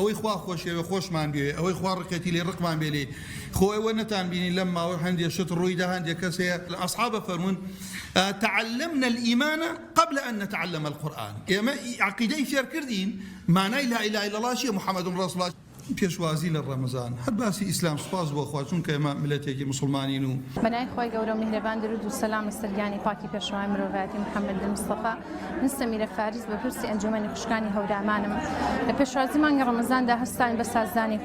ئەوەی خوا خۆشەوێ خۆشمان بێ ئەوەی خوا ڕقێتی لێ ڕقمان بێ لێ خۆ ئەوە نەتان بینی لەم ماوە هەندێک شت ڕوویدا هەندێک کەسەیە ئەصحاب فەرمون تعلمنا الإيمان قبل أن نتعلم القرآن ئێمە عقیدەی فێر کردین مانای لا إله إلا الله چییە محەممەد ڕسوڵ الله پێشوازی لە ڕەمەزان هەر باسی ئیسلام سوپاس بۆ خوا چونکە ئێمە ملەتێکی مسلمانین و بەنای خۆی گەورە و میهرەبان درود و سەلام لەسەر گیانی پاکی پێشەوای مرۆڤایەتی محەممەد مستەفا من سەمیرە فاریز بە پرسی ئەنجومەنی خوشکانی هەورامانم لە پێشوازی مانگی ڕەمەزاندا هەستان بە سازانی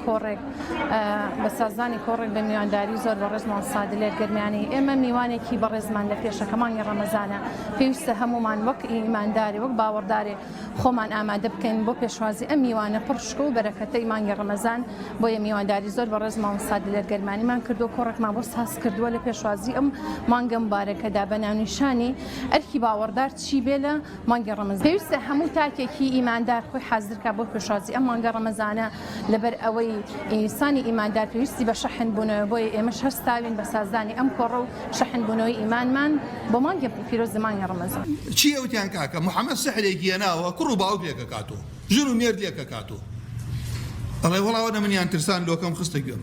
کۆڕێک بە میوانداری زۆر بە ڕێزمان سادە لێرگەرمیانی ئێمە میوانێکی بەڕێزمان لە پێشەکە مانگی ڕەمەزانە پێویستە هەمومان وەک ئیمانداری وەک باوەڕدارێ خۆمان ئامادە بکەین بۆ پێشوازی ئەم میوانە پڕشکە و بەرەکەتەی مانگی ڕەمەزان بۆیە میوانداری زۆر بە ڕێزمان سادە لێرگەرمانیمان کردو کۆڕێکمان بۆ ساز کردووە لە پێشوازی ئەم مانگە مبارەکەدا بە ناونیشانی ئەرکی باوەڕدار چی بێ لە مانگی ڕەمەزان پێویستە هەموو تاکێکی ئیماندار خۆی حازرکە بۆ پێشوازی ئەم مانگە ڕەمەزانە لەبەر ئەوەی ئینسانی ئیماندار پێویستی بە شەحن بوونەوە بۆیە ئێمەش هەستاوین بە سازانی ئەم کۆڕە و شەحن بوونەوەی ئیمانمان بۆ مانگی پیرۆزی مانگی ڕەمەزان چی ئەوتیان کاکە محەممەد سەحرێکی هێناوە کوڕ و باوک لێکە کاتۆ ژن و مێرد لێکە کاتۆ ئەڵێ وەڵاوە منیان ترسان لۆکەم خستە گوێم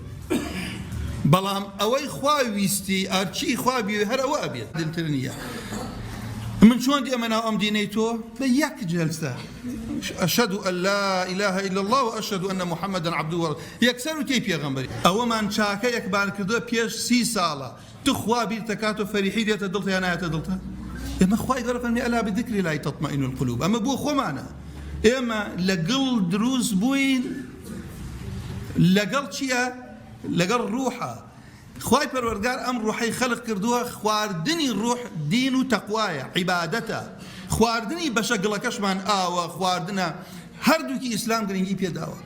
بەڵام ئەوەی خوا ویستی ئەرچی خوا بێ هەر ئەوە ئەبێت دلتر نییە من چۆن دێمە ناو ئەم دینەی تۆ بە یەک جەلسە ئەشهد أن لا إله إلا الله وأشهد أن محمدا عبده ورسوله یەکسەر و تێی پێغەمبەری ئەوەمان چاکە یەکبان کردووە پێش 30 ساڵە تو خوا بیرتەکات و فەریحی دێتە دڵتە یان نایەتە دڵتە ئێمە خوای گەورە فەرمی ئەلا بذکری الله تطمئن القلوب ئەمە بۆ خۆمانە ئێمە لەگەڵ دروست بووین لەگەڵ چییە؟ لەگەڵ ڕوحە خوای پەروەردگار ئەم ڕوحەی خەلق کردووە خواردنی ڕوح دین و تەقوایە عیبادەتە خواردنی بەشە گڵەکەشمان ئاوە خواردنە هەردووکی ئیسلام گرنگی پێداوە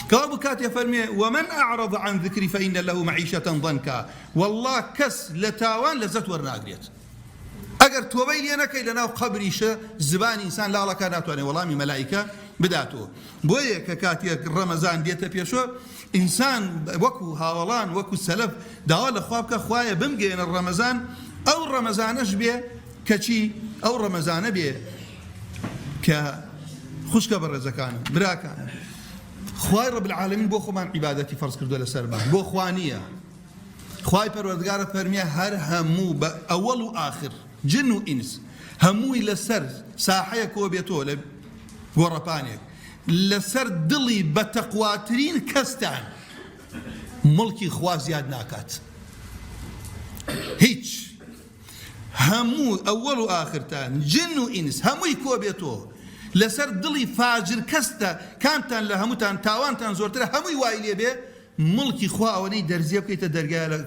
کەوا بکاتێ فەرمێ ومن أعرض عن ذكري فإن له معيشة ضنكا والله کەس لە تاوان لەزەت وەرناگرێت ئەگەر تۆبەی لێ نەکەی لەناو قەبریشە زبانی ئینسان لاڵەکە ناتوانێت وەڵامی مەلایکە بداتەوە بۆیە کە کاتێک ڕەمەزان دێتە پێشۆ ئینسان وەکو هاوڵان وەکو سەلەف داوا لە خوا بکە خوایە بمگەێنە ڕەمەزان ئەو ڕەمەزانەش بێ کە چی ئەو ڕەمەزانە بێ کە خوشکە بەڕێزەکانم براکانم خوای ڕەب العالەمین بۆ خۆمان عیبادەتی فەرز کردووە لەسەرمان بۆ خوا نییە خوای پەروەردگارە فەرمیە هەر هەموو بە ئەوەڵ و ئاخر جن و ئینس هەمووی لەسەر ساحەیە کۆ بێتەوە لە گۆڕەپانێک لەسەر دڵی بە تەقواترین کەستان مڵکی خوا زیاد ناکات هیچ هەموو ئەوەڵ و ئاخرتان جن و ئینس هەمووی کۆ بێتەوە لەسەر دڵی فاجر کەستە کامتان لە هەمووتان تاوانتان زۆرترە هەمووی وای لێ بێ مڵکی خوا ئەوەنەی دەرزیە بکەیتە دەرگای لە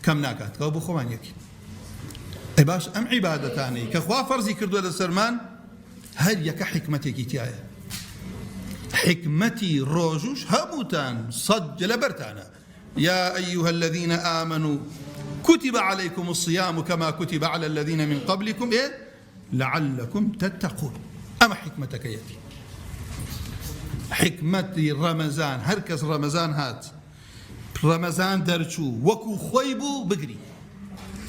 کەم ناکات کەوا بۆ خۆمان یەکی ئەی باش ئەم عیبادەتانەی کە خوا فەرزی کردووە لەسەرمان هەر یەکە حکمەتێکی تایە حكمتي روجوش هموتان صج لبرتانا يا أيها الذين آمنوا كتب عليكم الصيام كما كتب على الذين من قبلكم لعلكم تتقون أما حكمتك يدي حكمتي رمضان هركز رمضان هات رمضان درچو وكو خويبو بقري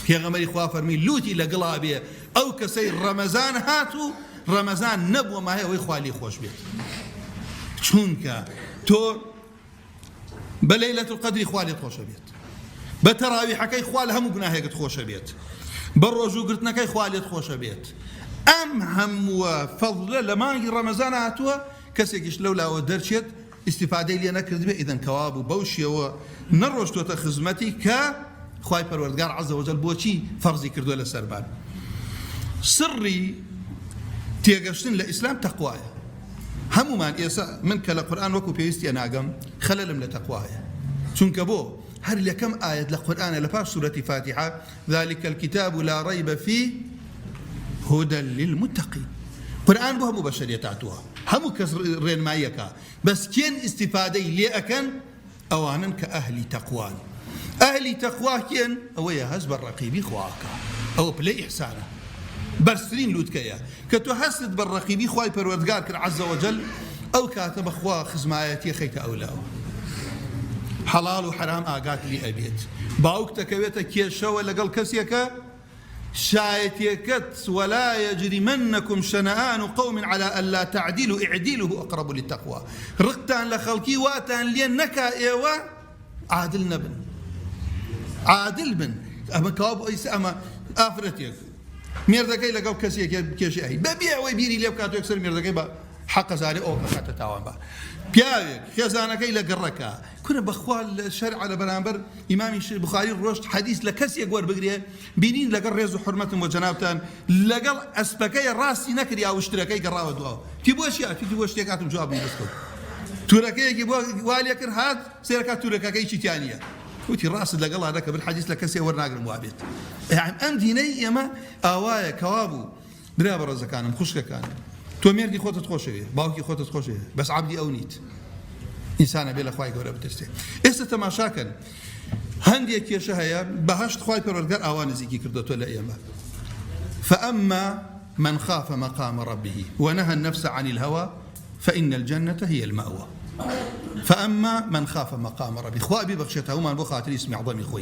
في غمري خوا فرمي لوتي لقلابي أو كسي رمضان هاتو رمضان نبوة ما هي ويخوالي خوش بيت چونکە تۆ بە لەیلەتول قەدری خوا لێت خۆشە بێت بە تەراویحەکەی خوا لە هەموو گوناهێکت خۆشە بێت بە ڕۆژوگرتنەکەی خوا لێت خۆشە بێت ئەم هەمووە فەضلە لە مانگی ڕەمەزان هاتووە کەسێکیش لەولاوە دەرچێت ئیستیفادەی لێ نەکردبێ ئیدەن کەوا بوو بەو شێوە نەڕۆشتوۆتە خزمەتی کە خوای پەروەردگار عەزە وەجەل بۆچی فەرزی کردووە لەسەرمان سڕی تێگەشتن لە ئیسلام تەقوایە هەمومان ئێستا من کە لە قورئان وەکو پێویستیە ناگەم خەلەلم لە تەقوایە چونکە بۆ هەر لەکەم ئاەت لە قورئانە لە پاش سوورەتی فاتحە ذلك الكتاب لا ريب فيه هدى للمتقين قورئان بۆ هەموو بەشەریەت هاتووە هەموو کەس ڕێنماییەکە بەس کێن ئیستیفادەی لێ ئەکەن ئەوانن کە ئەهلی تەقوان ئەهلی تەقوا کێن ئەوەیە هەست بە ڕەقیبی خواکە ئەوە پلەی ئیحسانە بەرزترین لووتکەیە کە تۆ هەستت بە ڕەقیبی خوای پەروەردگار کرد عەزە وەجەل ئەو کاتە بەخوا خزمایەتی خەیتە ئەولاوە حەڵاڵ و حەرام ئاگات لێ ئەبێت باوک دەکەوێتە کێشەوە لەگەڵ کەسێکە شايتيكت ولا يجرمنكم شنآن قوم على ألا تعدلوا اعدلوا أقرب للتقوى رقتان لخلقي واتان لين نكا إيوا عادل بن أما كواب أيس أما آفرتيك ميردكي لقاو كسيك كيشي ببيع ويبيري لي بكاتو يكسر ميردكي با حق زاري أو بكاتو تاوان با بياوك خزانكي لقركا كنا بخوال الشرع على برامبر إمام البخاري الرشد حديث لكسي أقوار بقريه بينين لقر ريزو حرمتهم وجنابتان لقل أسبكي راسي نكري أو اشتراكي قراوة دواو كيبو أشياء كيبو أشياء كاتم جواب يسكت توركي كيبو والي كرهات سيركات توركاكي شي تانية وتي راس لقل هذاك بالحديث لكسي ورناقل الموابيت يعني أم ديني يما آوايا كوابو برابر الزكان مخشك كان تو ميردي خوتة تخوشيه باوكي خوتة تخوشيه بس عبدي أو نيت إنسان بلا خواي قولا بترسي إسا تماشاكن هندي كيشة هيا بهشت خواي پروردگار آوان زيكي كردتو لأيما فأما من خاف مقام ربه ونهى النفس عن الهوى فإن الجنة هي المأوى فأما من خاف مقام ربه خواي ببخشته ومن بخاطر اسم عظمي خوي